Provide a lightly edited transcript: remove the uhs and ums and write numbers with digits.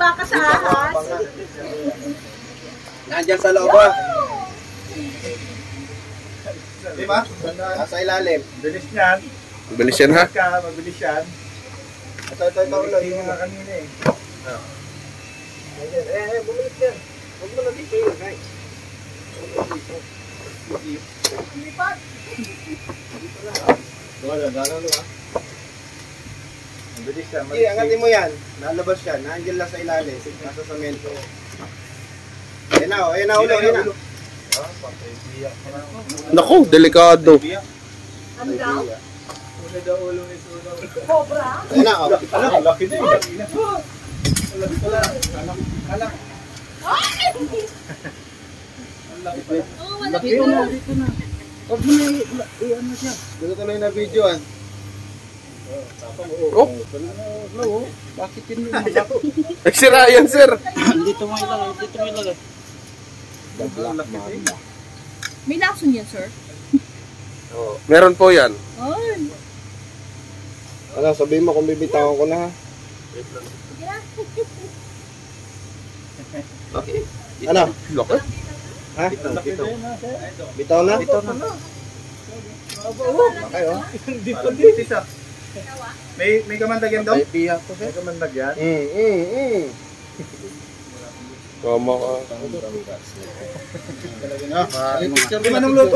baka sa ahas. Nandiyan sa loob ba? Diba? Nasa ilalim. Bilis niyan. Mabilis yan ha? Mabilis yan. Ito ulo. Hindi nga kanina eh. Bumalik yan. Huwag mo na dito yun, guys. Lipat. Gano'n ba? Mabilis yan. Sige, angatin mo yan. Nalabas yan. Nandiyan lang sa ilalim. Nasa semento. Ayan na ulo. Naku, delikado. Ano daw? Una daw ulo ni Suno. Cobra? Ayan na, oh. Ang laki na eh. Ang laki pala. Anak. Ay! Ang laki pala. Oo, malaki Dito na. na. Huwag mo na i-ano siya. Dito tuloy na videoan. Oh, Bakit yun yung nagsira yan sir. Dito mo ilagay. May lason yan, sir? Meron po yan. Ay. Ano, sabihin mo kung bibitawan ko na ha. Sige na. Ano? Laki. Ha? Bitaw na? Okay, oh. Dito isa. May kamandagyan daw? May kamandagyan? Tama ka. Di manong luto.